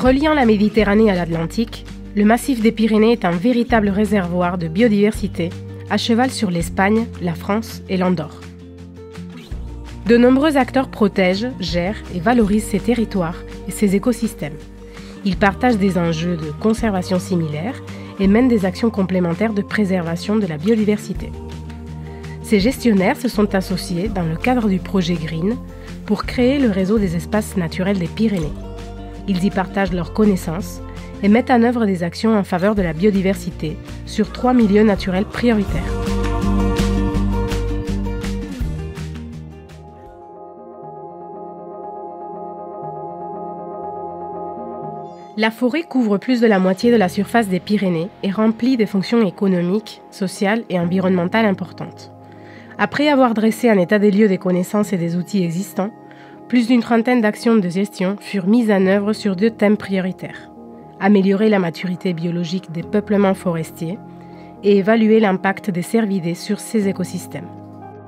Reliant la Méditerranée à l'Atlantique, le massif des Pyrénées est un véritable réservoir de biodiversité, à cheval sur l'Espagne, la France et l'Andorre. De nombreux acteurs protègent, gèrent et valorisent ces territoires et ces écosystèmes. Ils partagent des enjeux de conservation similaires et mènent des actions complémentaires de préservation de la biodiversité. Ces gestionnaires se sont associés dans le cadre du projet Green pour créer le réseau des espaces naturels des Pyrénées. Ils y partagent leurs connaissances et mettent en œuvre des actions en faveur de la biodiversité sur 3 milieux naturels prioritaires. La forêt couvre plus de la moitié de la surface des Pyrénées et remplit des fonctions économiques, sociales et environnementales importantes. Après avoir dressé un état des lieux des connaissances et des outils existants, plus d'une trentaine d'actions de gestion furent mises en œuvre sur 2 thèmes prioritaires. Améliorer la maturité biologique des peuplements forestiers et évaluer l'impact des cervidés sur ces écosystèmes.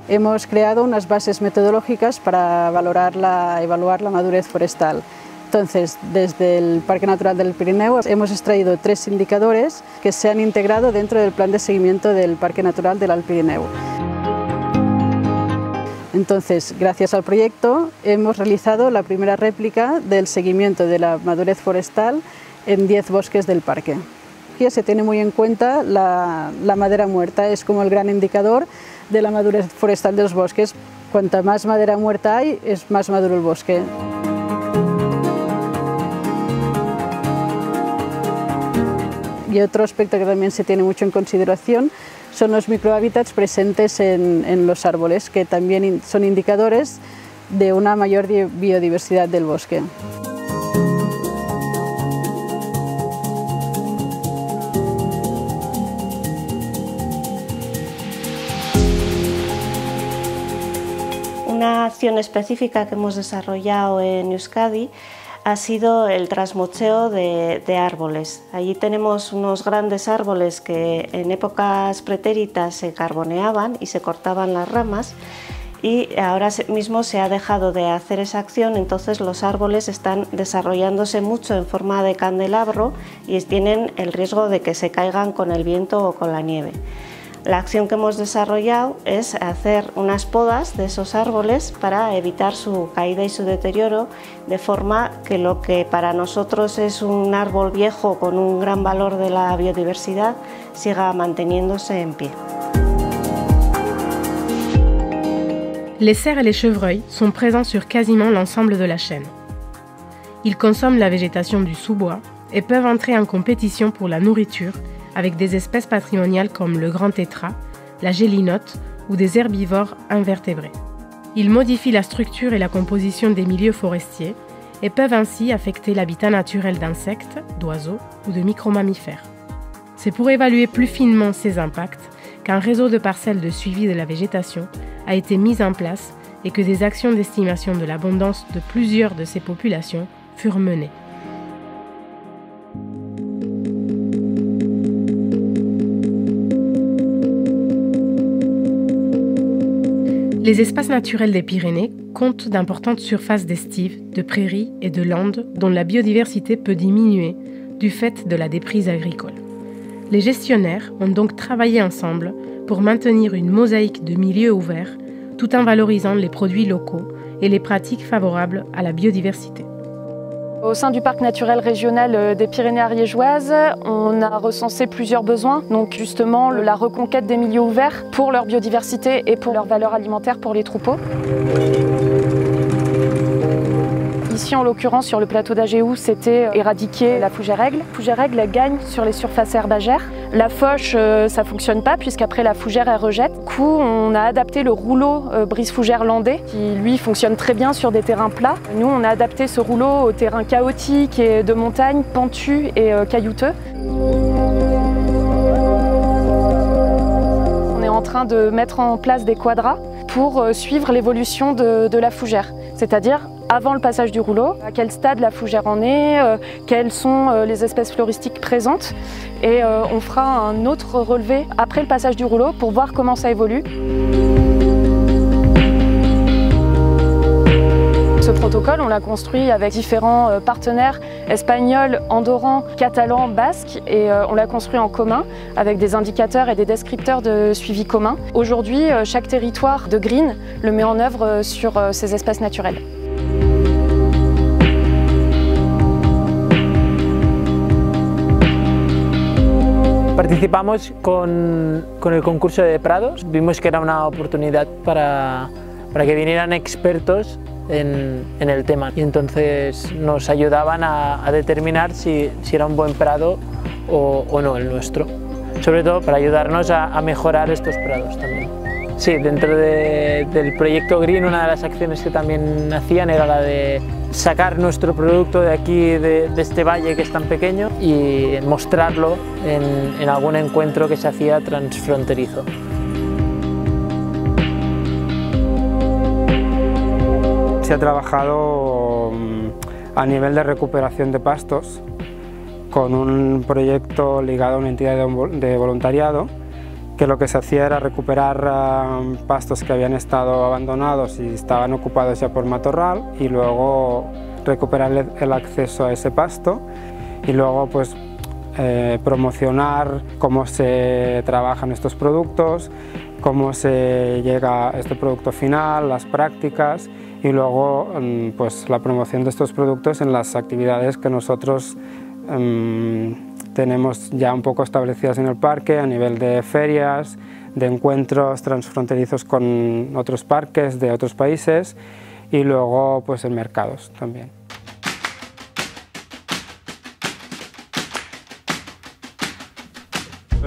Hemos creado unas bases metodológicas para evaluar la madurez forestal. Entonces, desde el Parque Natural del Pirineo hemos extraído 3 indicadores que se han integrado dentro del plan de seguimiento del Parque Natural del Alt Pirineu. Entonces, gracias al proyecto, hemos realizado la primera réplica del seguimiento de la madurez forestal en 10 bosques del parque. Aquí se tiene muy en cuenta la madera muerta, es como el gran indicador de la madurez forestal de los bosques. Cuanta más madera muerta hay, es más maduro el bosque. Y otro aspecto que también se tiene mucho en consideración son los microhábitats presentes en los árboles, que también son indicadores de una mayor biodiversidad del bosque. Una acción específica que hemos desarrollado en Euskadi ha sido el trasmocheo de árboles. Allí tenemos unos grandes árboles que en épocas pretéritas se carboneaban y se cortaban las ramas, y ahora mismo se ha dejado de hacer esa acción, entonces los árboles están desarrollándose mucho en forma de candelabro y tienen el riesgo de que se caigan con el viento o con la nieve. La acción que hemos desarrollado es hacer unas podas de esos árboles para evitar su caída y su deterioro, de forma que lo que para nosotros es un árbol viejo con un gran valor de la biodiversidad siga manteniéndose en pie. Les cerfs et les chevreuils sont présents sur quasiment l'ensemble de la chaîne. Ils consomment la végétation du sous-bois et peuvent entrer en compétition pour la nourriture avec des espèces patrimoniales comme le grand tétras, la gélinote ou des herbivores invertébrés. Ils modifient la structure et la composition des milieux forestiers et peuvent ainsi affecter l'habitat naturel d'insectes, d'oiseaux ou de micromammifères. C'est pour évaluer plus finement ces impacts qu'un réseau de parcelles de suivi de la végétation a été mis en place et que des actions d'estimation de l'abondance de plusieurs de ces populations furent menées. Les espaces naturels des Pyrénées comptent d'importantes surfaces d'estives, de prairies et de landes dont la biodiversité peut diminuer du fait de la déprise agricole. Les gestionnaires ont donc travaillé ensemble pour maintenir une mosaïque de milieux ouverts tout en valorisant les produits locaux et les pratiques favorables à la biodiversité. Au sein du parc naturel régional des Pyrénées ariégeoises, on a recensé plusieurs besoins, donc justement la reconquête des milieux ouverts pour leur biodiversité et pour leur valeur alimentaire pour les troupeaux. Ici, en l'occurrence, sur le plateau d'Agéou, c'était éradiquer la fougère aigle. La fougère aigle, elle gagne sur les surfaces herbagères. La fauche, ça ne fonctionne pas, puisqu'après la fougère, elle rejette. Du coup, on a adapté le rouleau brise-fougère landais, qui lui fonctionne très bien sur des terrains plats. Nous, on a adapté ce rouleau aux terrains chaotiques et de montagne, pentus et caillouteux. On est en train de mettre en place des quadras pour suivre l'évolution de la fougère, c'est-à-dire avant le passage du rouleau, à quel stade la fougère en est, quelles sont les espèces floristiques présentes, et on fera un autre relevé après le passage du rouleau pour voir comment ça évolue. Ce protocole, on l'a construit avec différents partenaires espagnol, andorran, catalan, basque et on l'a construit en commun avec des indicateurs et des descripteurs de suivi commun. Aujourd'hui, chaque territoire de Green le met en œuvre sur ses espaces naturels. Participamos con el concurso de prados, vimos que era una oportunidad para que vinieran expertos en el tema y entonces nos ayudaban a determinar si era un buen prado o no el nuestro, sobre todo para ayudarnos a mejorar estos prados también. Sí, dentro del proyecto Green una de las acciones que también hacían era la de sacar nuestro producto de aquí, de este valle que es tan pequeño y mostrarlo en algún encuentro que se hacía transfronterizo. Se ha trabajado a nivel de recuperación de pastos con un proyecto ligado a una entidad de voluntariado que lo que se hacía era recuperar pastos que habían estado abandonados y estaban ocupados ya por matorral y luego recuperar el acceso a ese pasto y luego pues promocionar cómo se trabajan estos productos, cómo se llega a este producto final, las prácticas y luego pues la promoción de estos productos en las actividades que nosotros tenemos ya un poco establecidas en el parque a nivel de ferias, de encuentros transfronterizos con otros parques de otros países y luego pues en mercados también.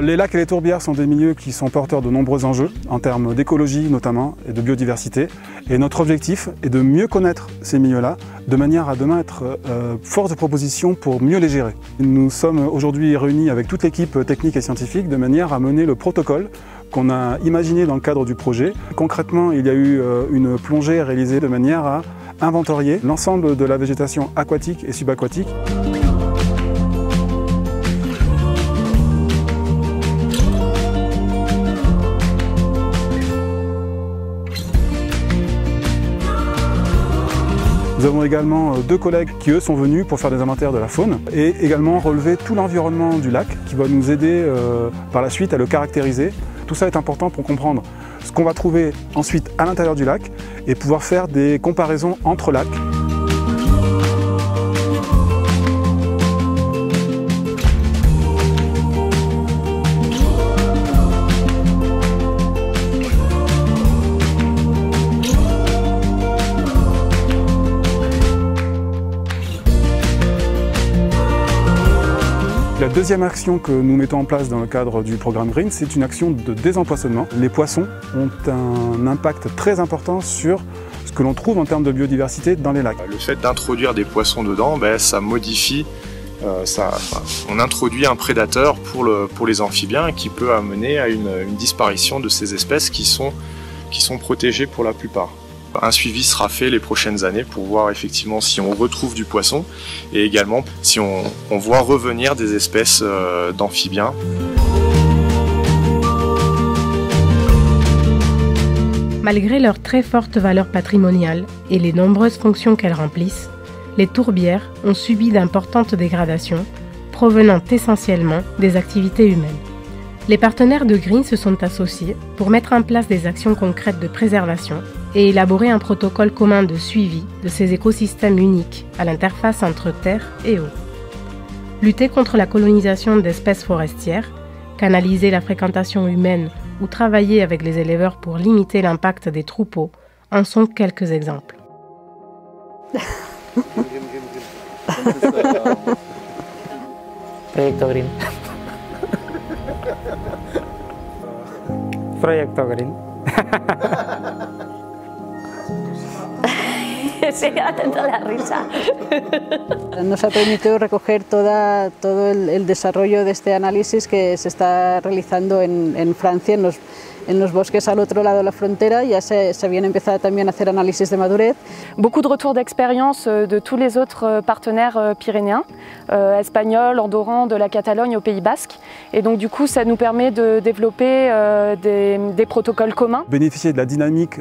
Les lacs et les tourbières sont des milieux qui sont porteurs de nombreux enjeux, en termes d'écologie notamment et de biodiversité. Et notre objectif est de mieux connaître ces milieux-là, de manière à demain être force de proposition pour mieux les gérer. Nous sommes aujourd'hui réunis avec toute l'équipe technique et scientifique de manière à mener le protocole qu'on a imaginé dans le cadre du projet. Concrètement, il y a eu une plongée réalisée de manière à inventorier l'ensemble de la végétation aquatique et subaquatique. Nous avons également deux collègues qui eux sont venus pour faire des inventaires de la faune et également relever tout l'environnement du lac qui va nous aider par la suite à le caractériser. Tout ça est important pour comprendre ce qu'on va trouver ensuite à l'intérieur du lac et pouvoir faire des comparaisons entre lacs. La deuxième action que nous mettons en place dans le cadre du programme Green, c'est une action de désempoisonnement. Les poissons ont un impact très important sur ce que l'on trouve en termes de biodiversité dans les lacs. Le fait d'introduire des poissons dedans, ça modifie, on introduit un prédateur pour les amphibiens qui peut amener à une disparition de ces espèces qui sont protégées pour la plupart. Un suivi sera fait les prochaines années pour voir effectivement si on retrouve du poisson et également si on voit revenir des espèces d'amphibiens. Malgré leur très forte valeur patrimoniale et les nombreuses fonctions qu'elles remplissent, les tourbières ont subi d'importantes dégradations provenant essentiellement des activités humaines. Les partenaires de Green se sont associés pour mettre en place des actions concrètes de préservation et élaborer un protocole commun de suivi de ces écosystèmes uniques à l'interface entre terre et eau. Lutter contre la colonisation d'espèces forestières, canaliser la fréquentation humaine ou travailler avec les éleveurs pour limiter l'impact des troupeaux en sont quelques exemples. Proyecto Green. Proyecto Green. Sí, atento a la risa. Nos ha permitido recoger todo el desarrollo de este análisis que se está realizando en Francia, en los bosques al otro lado de la frontera. Ya se habían empezado también a hacer análisis de madurez. Beaucoup de retours d'expérience de tous les autres partenaires pyrénéens, espagnols, andorrans, de la Catalogne au Pays Basque. Et donc du coup, ça nous permet de développer des protocoles communs. Bénéficier de la dynamique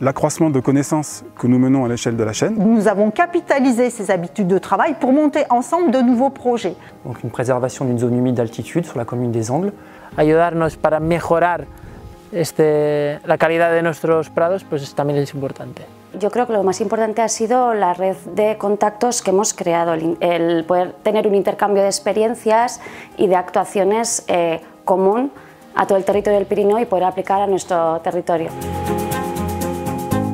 l'accroissement de connaissances que nous menons à l'échelle de la chaîne. Nous avons capitalisé ces habitudes de travail pour monter ensemble de nouveaux projets. Donc une préservation d'une zone humide d'altitude sur la commune des Angles. Ayudarnos para mejorar la calidad de nuestros prados, pues también es importante. Yo creo que lo más importante ha sido la red de contactos que hemos creado, el poder tener un intercambio de experiencias y de actuaciones común a todo el territorio del Pirineo y poder aplicar a nuestro territorio.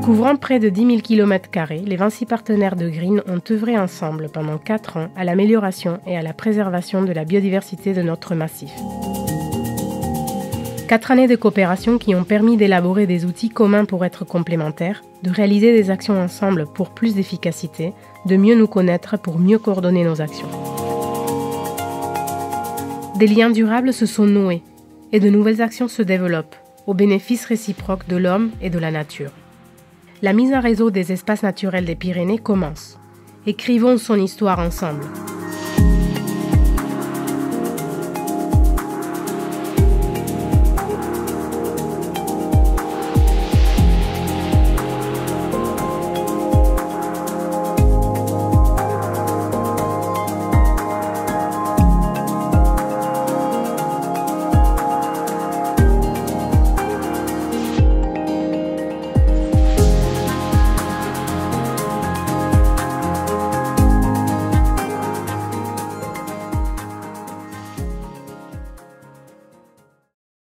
Couvrant près de 10 000 km², les 26 partenaires de Green ont œuvré ensemble pendant 4 ans à l'amélioration et à la préservation de la biodiversité de notre massif. 4 années de coopération qui ont permis d'élaborer des outils communs pour être complémentaires, de réaliser des actions ensemble pour plus d'efficacité, de mieux nous connaître pour mieux coordonner nos actions. Des liens durables se sont noués et de nouvelles actions se développent au bénéfice réciproque de l'homme et de la nature. La mise en réseau des espaces naturels des Pyrénées commence. Écrivons son histoire ensemble.